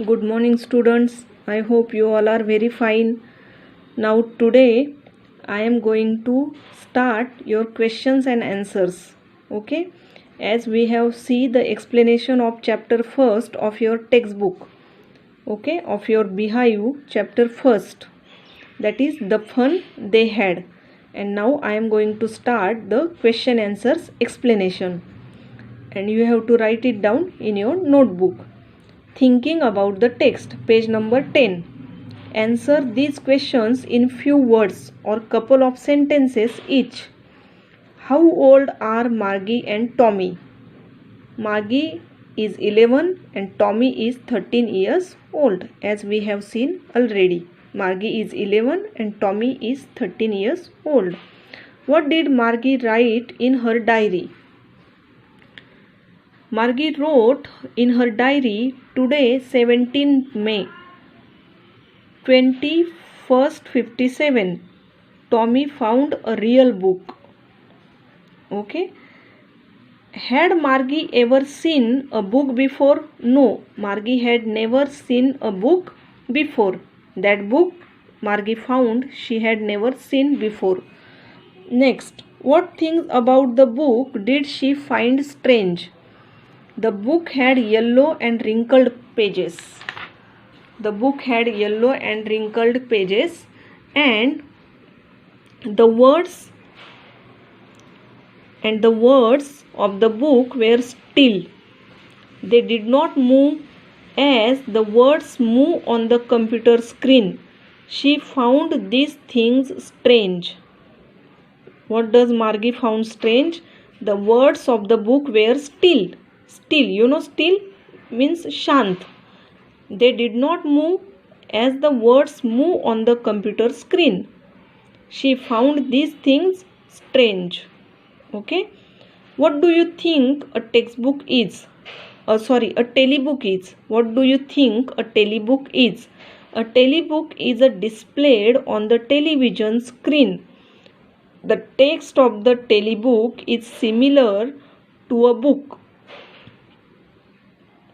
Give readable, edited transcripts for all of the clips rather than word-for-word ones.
Good morning, students. I hope you all are very fine. Now, today I am going to start your questions and answers. Okay, as we have seen the explanation of chapter first of your textbook. Okay, of your Beehive chapter first. That is the fun they had. And now I am going to start the question answers explanation. And you have to write it down in your notebook. Thinking about the text, page number 10. Answer these questions in few words or couple of sentences each. How old are Margie and Tommy? Margie is 11 and Tommy is 13 years old, as we have seen already. Margie is 11 and Tommy is 13 years old. What did Margie write in her diary? Margie wrote in her diary, today 17 May 2157, Tommy found a real book. Okay. Had Margie ever seen a book before? No, Margie had never seen a book before. That book Margie found she had never seen before. Next, what things about the book did she find strange? The book had yellow and wrinkled pages. The book had yellow and wrinkled pages, and the words of the book were still. They did not move as the words move on the computer screen. She found these things strange. What does Margie found strange? The words of the book were still. Still, still means shant. They did not move as the words move on the computer screen. She found these things strange. Okay. What do you think a textbook is? A telebook is. What do you think a telebook is? A telebook is displayed on the television screen. The text of the telebook is similar to a book.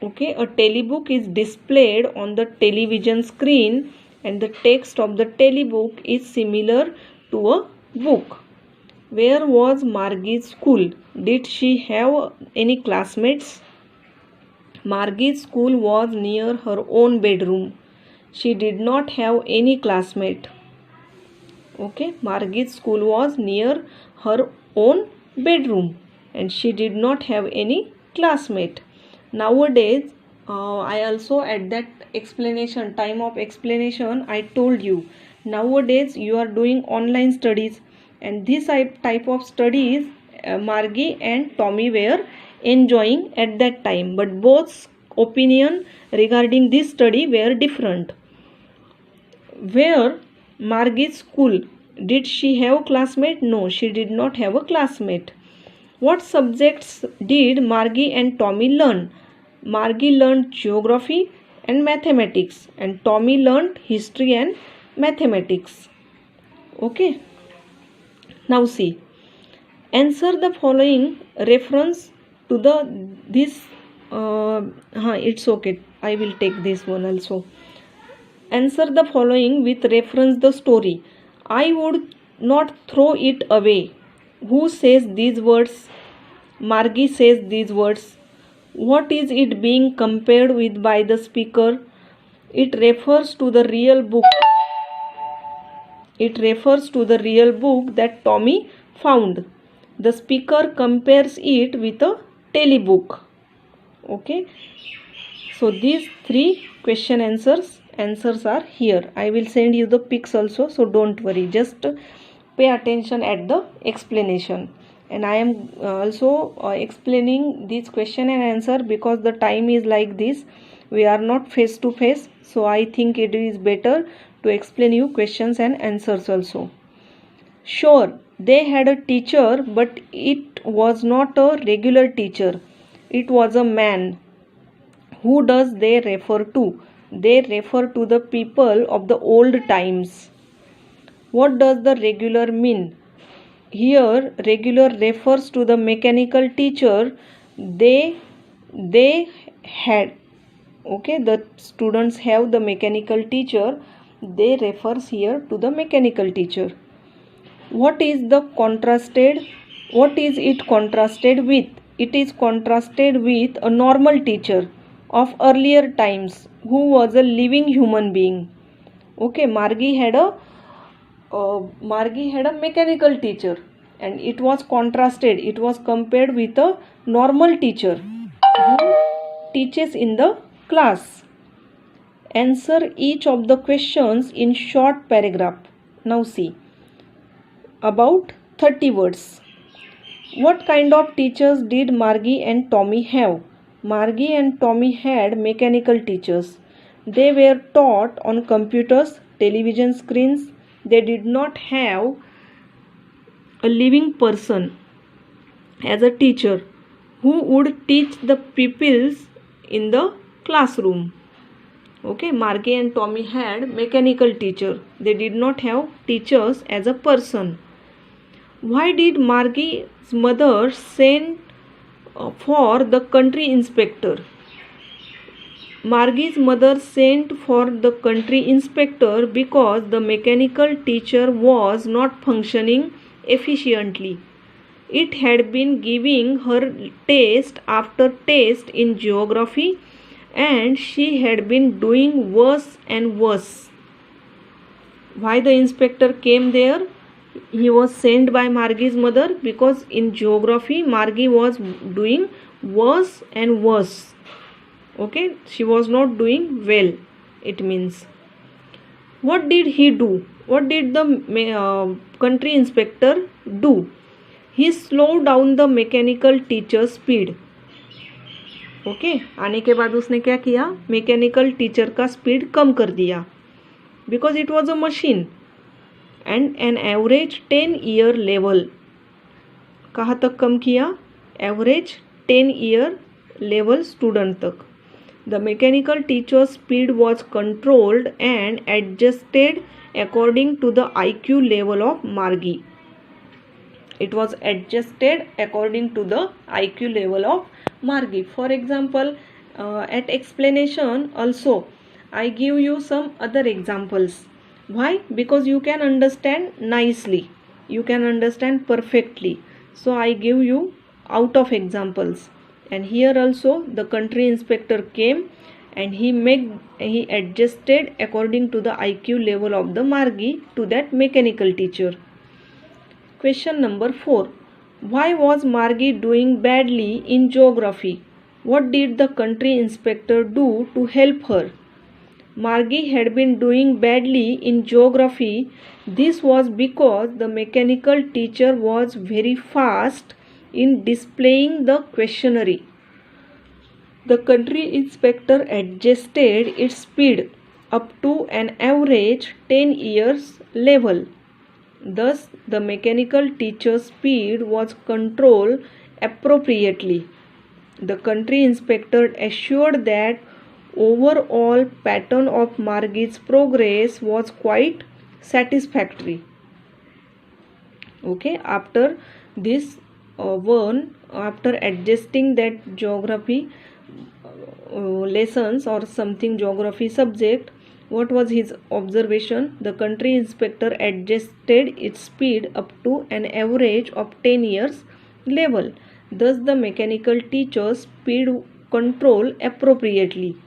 Okay, a telebook is displayed on the television screen and the text of the telebook is similar to a book. Where was Margie's school? Did she have any classmates? Margie's school was near her own bedroom. She did not have any classmate. Okay, Margie's school was near her own bedroom and she did not have any classmate. Nowadays, I also at that time of explanation, I told you, nowadays you are doing online studies, and this type of studies Margie and Tommy were enjoying at that time, but both opinion regarding this study were different. Where Margie's school, did she have classmate? No, she did not have a classmate. What subjects did Margie and Tommy learn? Margie learned geography and mathematics, and Tommy learned history and mathematics. Okay. Now see. Answer the following reference to this. It's okay. I will take this one also. Answer the following with reference the story. I would not throw it away. Who says these words? Margie says these words. What is it being compared with by the speaker? It refers to the real book. It refers to the real book that Tommy found. The speaker compares it with a telebook. Okay. So these three question answers are here. I will send you the pics also, so don't worry. Just pay attention at the explanation. And I am also explaining this question and answer because the time is like this. We are not face to face. So I think it is better to explain you questions and answers also. Sure, they had a teacher, but it was not a regular teacher. It was a man. Who does they refer to? They refer to the people of the old times. What does the regular mean? Here, regular refers to the mechanical teacher they had. Okay, the students have the mechanical teacher. They refers here to the mechanical teacher. What is the contrasted? What is it contrasted with? It is contrasted with a normal teacher of earlier times who was a living human being. Okay, Margie had a mechanical teacher, and it was contrasted. It was compared with a normal teacher who teaches in the class. Answer each of the questions in short paragraph. Now see, about 30 words. What kind of teachers did Margie and Tommy have? Margie and Tommy had mechanical teachers. They were taught on computers, television screens. They did not have a living person as a teacher who would teach the pupils in the classroom. Okay, Margie and Tommy had mechanical teacher. They did not have teachers as a person. Why did Margie's mother send for the country inspector? Margie's mother sent for the country inspector because the mechanical teacher was not functioning efficiently. It had been giving her test after test in geography, and she had been doing worse and worse. Why the inspector came there? He was sent by Margie's mother because in geography Margie was doing worse and worse. Okay, she was not doing well, it means. What did he do? What did the country inspector do? He slowed down the mechanical teacher's speed. Okay, आने के बाद उसने क्या किया? Mechanical teacher का speed कम कर दिया because it was a machine and an average 10 year level. कहाँ तक कम किया? एवरेज 10 ईयर लेवल स्टूडेंट तक. The mechanical teacher speed was controlled and adjusted according to the IQ level of Margie. It was adjusted according to the IQ level of Margie. For example, at explanation also I give you some other examples. Why? Because you can understand nicely, you can understand perfectly. So I give you out of examples. And here also the country inspector came and he adjusted according to the IQ level of the Margie to that mechanical teacher. Question number 4. Why was Margie doing badly in geography? What did the country inspector do to help her? Margie had been doing badly in geography. This was because the mechanical teacher was very fast in displaying the questionnaire. The country inspector adjusted its speed up to an average 10 years level. Thus, the mechanical teacher's speed was controlled appropriately. The country inspector assured that overall pattern of Margie's progress was quite satisfactory. Okay, after this after adjusting that geography lessons or something geography subject, what was his observation? The country inspector adjusted its speed up to an average of 10 years level. Thus, the mechanical teacher's speed control appropriately.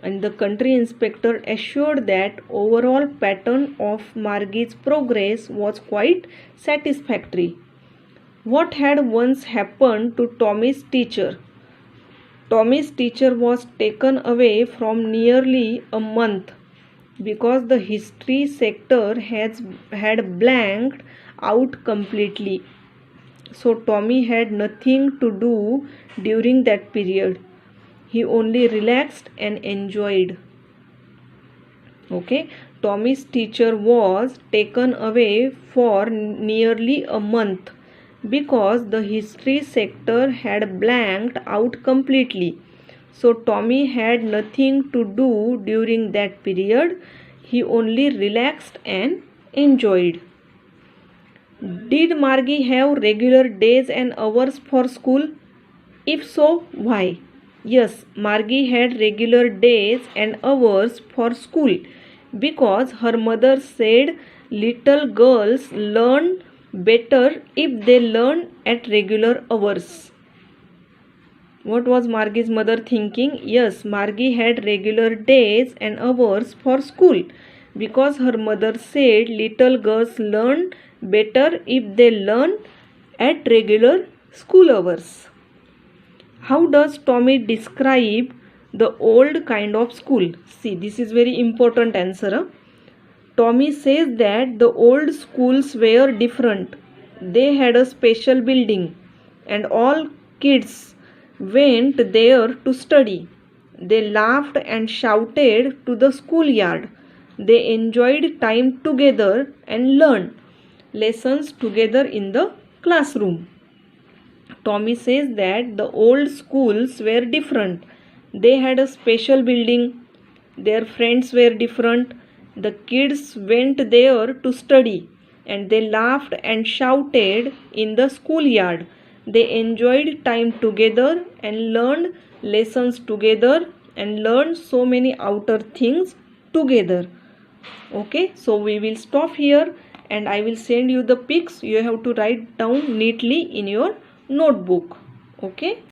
And the country inspector assured that overall pattern of Margie's progress was quite satisfactory. What had once happened to Tommy's teacher? Tommy's teacher was taken away from nearly a month because the history sector had blanked out completely. So Tommy had nothing to do during that period. He only relaxed and enjoyed. Okay, Tommy's teacher was taken away for nearly a month because the history sector had blanked out completely. So Tommy had nothing to do during that period. He only relaxed and enjoyed. Did Margie have regular days and hours for school? If so, why? Yes, Margie had regular days and hours for school because her mother said little girls learn better if they learn at regular hours. What was Margie's mother thinking? Yes, Margie had regular days and hours for school because her mother said little girls learn better if they learn at regular school hours. How does Tommy describe the old kind of school? See, this is very important answer. Tommy says that the old schools were different. They had a special building and all kids went there to study. They laughed and shouted to the schoolyard. They enjoyed time together and learned lessons together in the classroom. Tommy says that the old schools were different. They had a special building. Their friends were different. The kids went there to study and they laughed and shouted in the schoolyard. They enjoyed time together and learned lessons together and learned so many outer things together. Okay, so we will stop here and I will send you the pics. You have to write down neatly in your notebook. Okay.